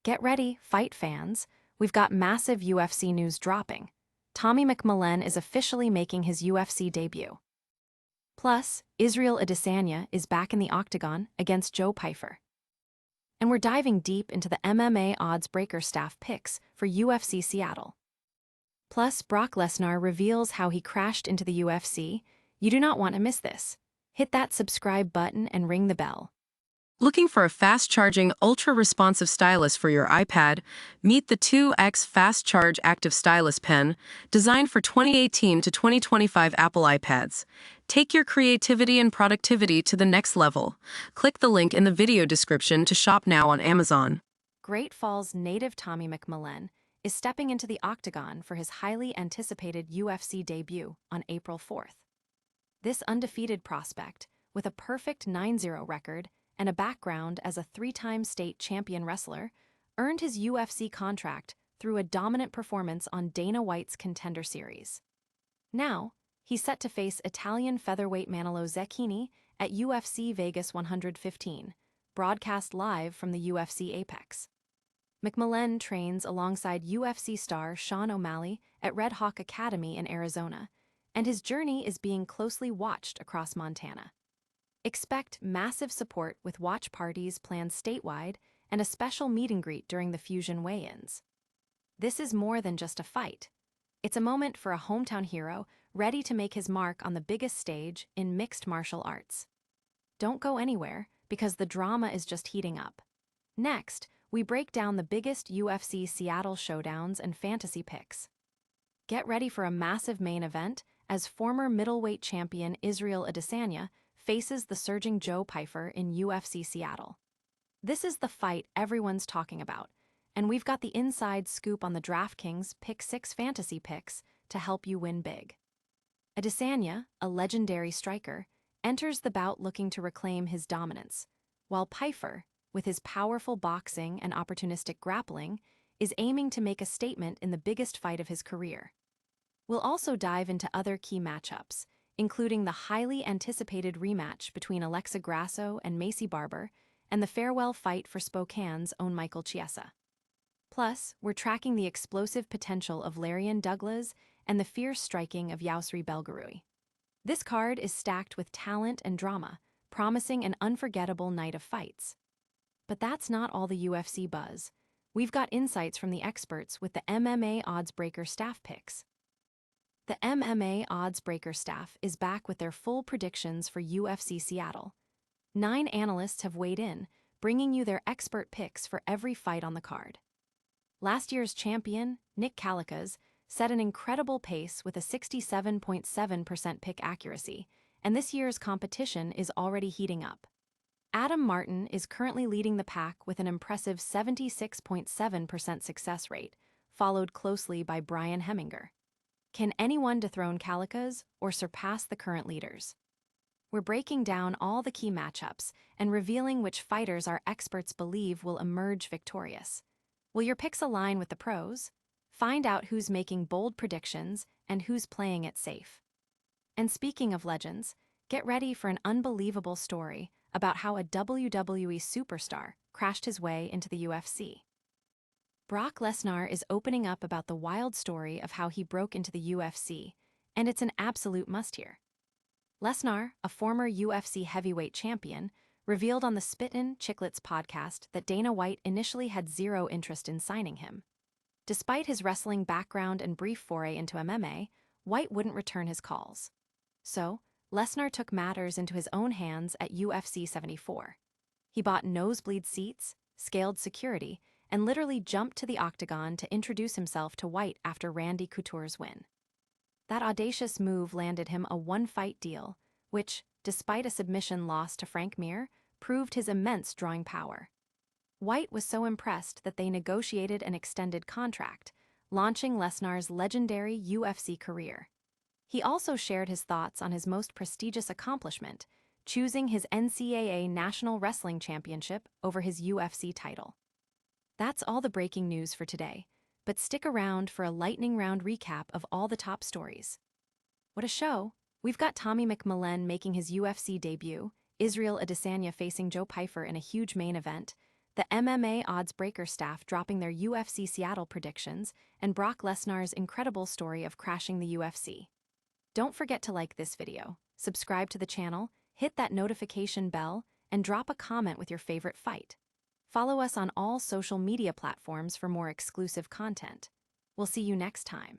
Get ready, fight fans. We've got massive UFC news dropping. Tommy McMillen is officially making his UFC debut. Plus, Israel Adesanya is back in the octagon against Joe Pyfer. And we're diving deep into the MMAOddsBreaker staff picks for UFC Seattle. Plus, Brock Lesnar reveals how he crashed into the UFC. You do not want to miss this. Hit that subscribe button and ring the bell. Looking for a fast-charging, ultra-responsive stylus for your iPad? Meet the 2X Fast Charge Active Stylus Pen, designed for 2018 to 2025 Apple iPads. Take your creativity and productivity to the next level. Click the link in the video description to shop now on Amazon. Great Falls native Tommy McMillen is stepping into the octagon for his highly anticipated UFC debut on April 4th. This undefeated prospect, with a perfect 9-0 record and a background as a three-time state champion wrestler, earned his UFC contract through a dominant performance on Dana White's Contender Series. Now, he's set to face Italian featherweight Manolo Zecchini at UFC Vegas 115, broadcast live from the UFC Apex. McMillen trains alongside UFC star Sean O'Malley at Red Hawk Academy in Arizona, and his journey is being closely watched across Montana. Expect massive support with watch parties planned statewide and a special meet and greet during the Fusion weigh-ins. This is more than just a fight. It's a moment for a hometown hero ready to make his mark on the biggest stage in mixed martial arts. Don't go anywhere, because the drama is just heating up. Next, we break down the biggest UFC Seattle showdowns and fantasy picks. Get ready for a massive main event as former middleweight champion Israel Adesanya faces the surging Joe Pyfer in UFC Seattle. This is the fight everyone's talking about, and we've got the inside scoop on the DraftKings Pick6 fantasy picks to help you win big. Adesanya, a legendary striker, enters the bout looking to reclaim his dominance, while Pyfer, with his powerful boxing and opportunistic grappling, is aiming to make a statement in the biggest fight of his career. We'll also dive into other key matchups, including the highly anticipated rematch between Alexa Grasso and Macy Barber, and the farewell fight for Spokane's own Michael Chiesa. Plus, we're tracking the explosive potential of Larian Douglas and the fierce striking of Yausri Belgarui. This card is stacked with talent and drama, promising an unforgettable night of fights. But that's not all the UFC buzz. We've got insights from the experts with the MMAOddsBreaker staff picks. The MMAOddsBreaker staff is back with their full predictions for UFC Seattle. 9 analysts have weighed in, bringing you their expert picks for every fight on the card. Last year's champion, Nick Calikas, set an incredible pace with a 67.7% pick accuracy, and this year's competition is already heating up. Adam Martin is currently leading the pack with an impressive 76.7% success rate, followed closely by Brian Heminger. Can anyone dethrone Calikas or surpass the current leaders? We're breaking down all the key matchups and revealing which fighters our experts believe will emerge victorious. Will your picks align with the pros? Find out who's making bold predictions and who's playing it safe. And speaking of legends, get ready for an unbelievable story about how a WWE superstar crashed his way into the UFC. Brock Lesnar is opening up about the wild story of how he broke into the UFC, and it's an absolute must-hear. Lesnar, a former UFC heavyweight champion, revealed on the Spittin' Chiclets podcast that Dana White initially had zero interest in signing him. Despite his wrestling background and brief foray into MMA, White wouldn't return his calls. So, Lesnar took matters into his own hands at UFC 74. He bought nosebleed seats, scaled security, and literally jumped to the octagon to introduce himself to White after Randy Couture's win. That audacious move landed him a one-fight deal, which, despite a submission loss to Frank Mir, proved his immense drawing power. White was so impressed that they negotiated an extended contract, launching Lesnar's legendary UFC career. He also shared his thoughts on his most prestigious accomplishment, choosing his NCAA National Wrestling Championship over his UFC title. That's all the breaking news for today, but stick around for a lightning round recap of all the top stories. What a show! We've got Tommy McMillen making his UFC debut, Israel Adesanya facing Joe Pyfer in a huge main event, the MMAOddsBreaker staff dropping their UFC Seattle predictions, and Brock Lesnar's incredible story of crashing the UFC. Don't forget to like this video, subscribe to the channel, hit that notification bell, and drop a comment with your favorite fight. Follow us on all social media platforms for more exclusive content. We'll see you next time.